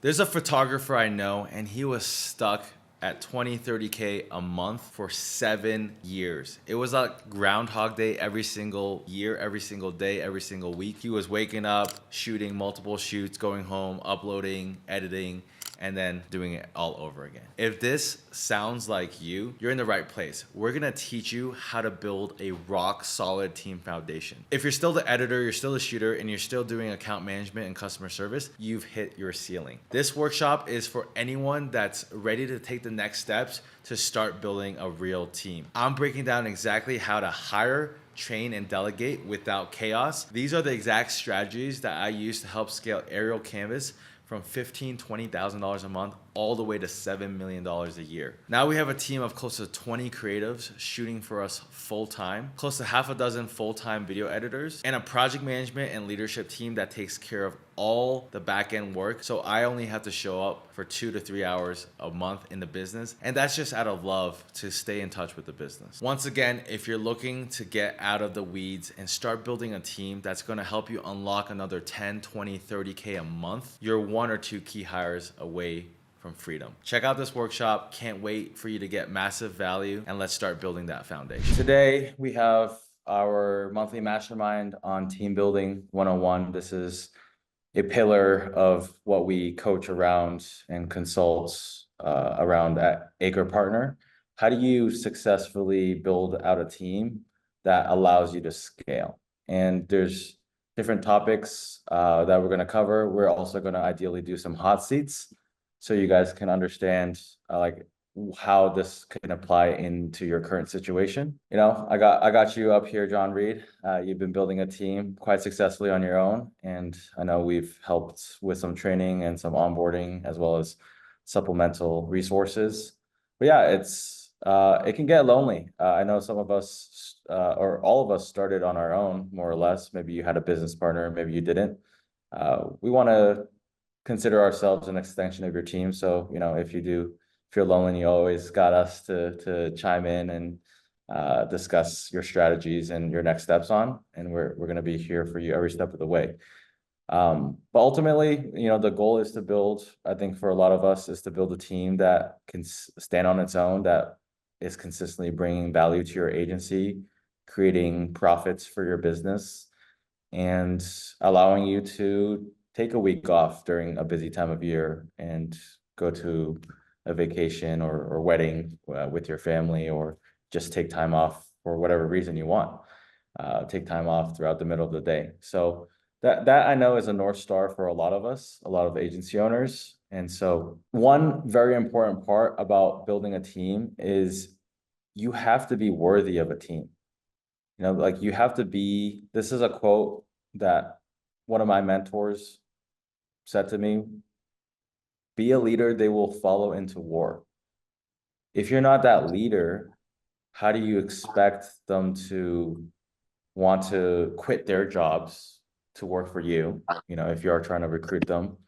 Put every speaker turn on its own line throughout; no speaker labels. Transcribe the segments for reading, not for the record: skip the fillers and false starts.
There's a photographer I know, and he was stuck at 20, 30K a month for 7 years. It was like Groundhog Day every single year, every single day, every single week. He was waking up, shooting multiple shoots, going home, uploading, editing, and then doing it all over again. If this sounds like you're in the right place. We're gonna teach you how to build a rock solid team foundation. If you're still the editor, you're still the shooter, and you're still doing account management and customer service, you've hit your ceiling. This workshop is for anyone that's ready to take the next steps to start building a real team. I'm breaking down exactly how to hire, train, and delegate without chaos. These are the exact strategies that I use to help scale Aerial Canvas from $15,000, $20,000 a month all the way to $7 million a year. Now we have a team of close to 20 creatives shooting for us full time, close to half a dozen full-time video editors, and a project management and leadership team that takes care of all the back-end work. So I only have to show up for 2 to 3 hours a month in the business. And that's just out of love to stay in touch with the business. Once again, if you're looking to get out of the weeds and start building a team that's gonna help you unlock another 10, 20, 30K a month, you're 1 or 2 key hires away from freedom. Check out this workshop. Can't wait for you to get massive value, and let's start building that foundation. Today, we have our monthly mastermind on team building 101. This is a pillar of what we coach around and consult around at ACRE Partner. How do you successfully build out a team that allows you to scale? And there's different topics that we're going to cover. We're also going to ideally do some hot seats so you guys can understand like how this can apply into your current situation. You know, I got you up here, John Reed. You've been building a team quite successfully on your own, and I know we've helped with some training and some onboarding as well as supplemental resources. But yeah, it can get lonely. I know some of us or all of us started on our own, more or less. Maybe you had a business partner, maybe you didn't. We want to consider ourselves an extension of your team. So, you know, if you're lonely, you always got us to chime in and discuss your strategies and your next steps on, and we're going to be here for you every step of the way. But ultimately, you know, the goal is to build, I think for a lot of us, is to build a team that can stand on its own, that is consistently bringing value to your agency, creating profits for your business, and allowing you to take a week off during a busy time of year and go to a vacation or wedding with your family, or just take time off for whatever reason you want. Take time off throughout the middle of the day. So that I know is a North Star for a lot of us, a lot of agency owners. And so one very important part about building a team is you have to be worthy of a team. You know, like you have to be, this is a quote that one of my mentors said to me: be a leader they will follow into war. If you're not that leader, how do you expect them to want to quit their jobs to work for you? You know, if you are trying to recruit them,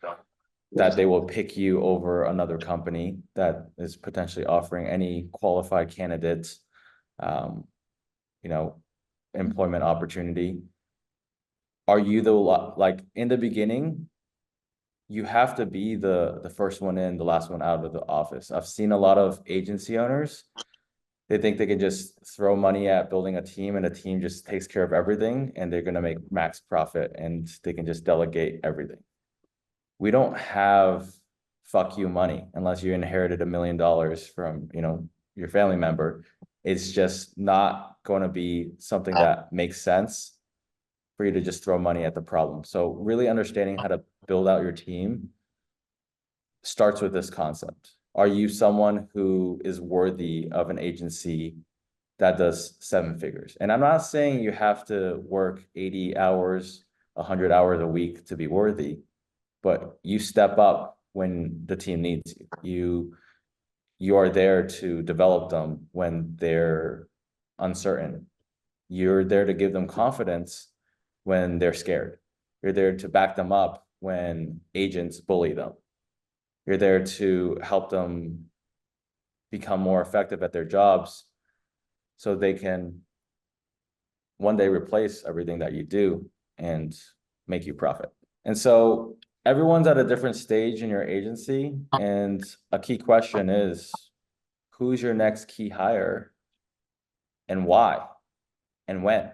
that they will pick you over another company that is potentially offering any qualified candidates, you know, employment opportunity. Are you like in the beginning, you have to be the first one in, the last one out of the office. I've seen a lot of agency owners, they think they can just throw money at building a team and a team just takes care of everything and they're going to make max profit and they can just delegate everything. We don't have fuck you money unless you inherited $1 million from, you know, your family member. It's just not going to be something that makes sense for you to just throw money at the problem. So really understanding how to build out your team starts with this concept. Are you someone who is worthy of an agency that does 7 figures? And I'm not saying you have to work 80 hours, 100 hours a week to be worthy, but you step up when the team needs you. You are there to develop them when they're uncertain. You're there to give them confidence when they're scared. You're there to back them up when agents bully them. You're there to help them become more effective at their jobs so they can one day replace everything that you do and make you profit. And so Everyone's at a different stage in your agency, and a key question is, who's your next key hire and why and when?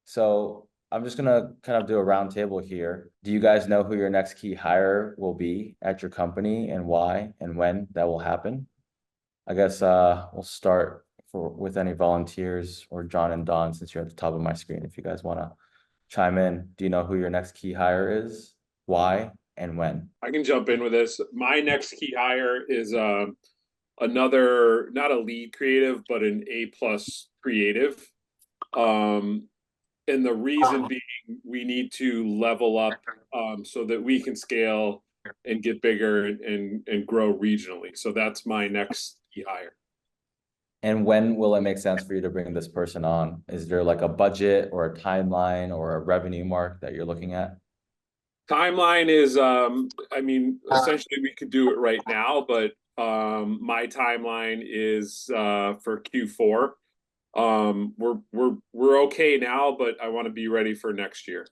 So I'm just gonna kind of do a round table here. Do you guys know who your next key hire will be at your company and why and when that will happen? I guess we'll start with any volunteers, or John and Don, since you're at the top of my screen, if you guys want to chime in. Do you know who your next key hire is, why, and when?
I can jump in with this. My next key hire is another, not a lead creative, but an A plus creative. Um, and the reason being, we need to level up so that we can scale and get bigger and grow regionally. So that's my next key hire.
And when will it make sense for you to bring this person on? Is there like a budget or a timeline or a revenue mark that you're looking at?
Timeline is, I mean, essentially we could do it right now, but my timeline is for Q4. We're okay now, but I want to be ready for next year.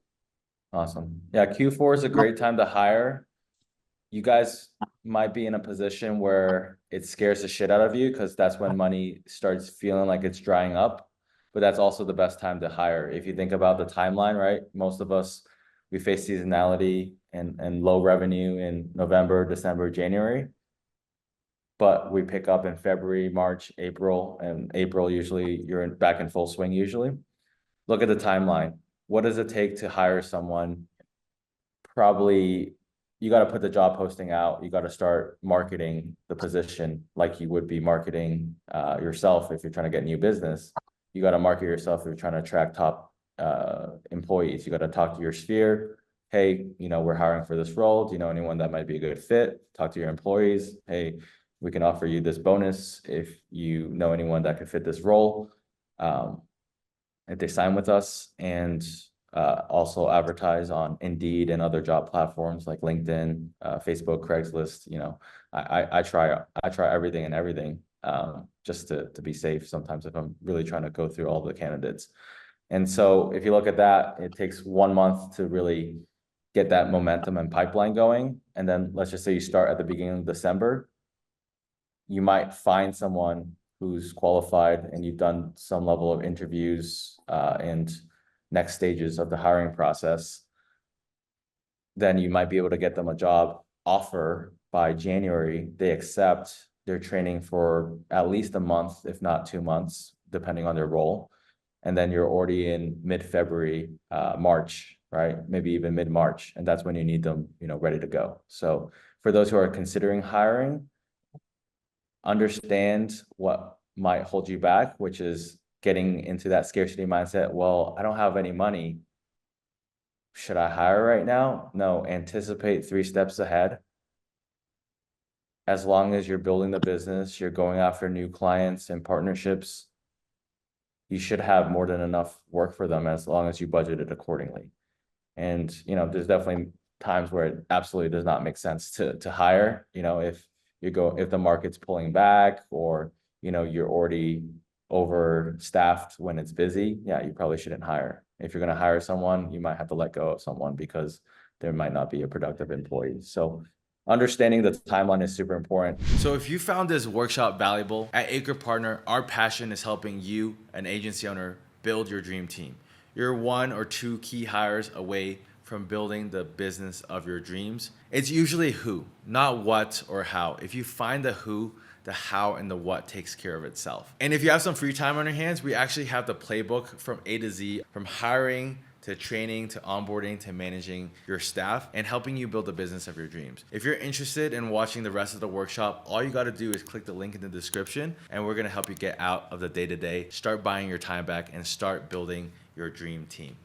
Awesome. Yeah, Q4 is a great time to hire. You guys might be in a position where it scares the shit out of you because that's when money starts feeling like it's drying up. But that's also the best time to hire. If you think about the timeline, right? Most of us, we face seasonality and low revenue in November, December, January. But we pick up in February, March, April, and April usually you're back in full swing usually. Look at the timeline. What does it take to hire someone? Probably you got to put the job posting out. You got to start marketing the position like you would be marketing yourself if you're trying to get new business. You got to market yourself if you're trying to attract top employees. You got to talk to your sphere. Hey, we're hiring for this role. Do you know anyone that might be a good fit? Talk to your employees. Hey, we can offer you this bonus if you know anyone that could fit this role. If they sign with us, and also advertise on Indeed and other job platforms like LinkedIn, Facebook, Craigslist. I try everything and everything just to be safe sometimes if I'm really trying to go through all the candidates. And so if you look at that, it takes 1 month to really get that momentum and pipeline going. And then let's just say you start at the beginning of December, you might find someone who's qualified and you've done some level of interviews and next stages of the hiring process. Then you might be able to get them a job offer by January. They accept, their training for at least a month, if not 2 months, depending on their role. And then you're already in mid-February, March, right? Maybe even mid-March. And that's when you need them, ready to go. So for those who are considering hiring, understand what might hold you back, which is getting into that scarcity mindset. Well, I don't have any money. Should I hire right now? No, anticipate 3 steps ahead. As long as you're building the business, you're going after new clients and partnerships, you should have more than enough work for them as long as you budget it accordingly. And, there's definitely times where it absolutely does not make sense to hire, if the market's pulling back, or, you're already overstaffed when it's busy. Yeah, you probably shouldn't hire. If you're going to hire someone, you might have to let go of someone because there might not be a productive employee. So understanding the timeline is super important. So if you found this workshop valuable, at ACRE Partner, our passion is helping you, an agency owner, build your dream team. You're 1 or 2 key hires away from building the business of your dreams. It's usually who, not what or how. If you find the who, the how and the what takes care of itself. And if you have some free time on your hands, we actually have the playbook from A to Z, from hiring to training to onboarding to managing your staff and helping you build the business of your dreams. If you're interested in watching the rest of the workshop, all you got to do is click the link in the description, and we're going to help you get out of the day-to-day, start buying your time back, and start building your dream team.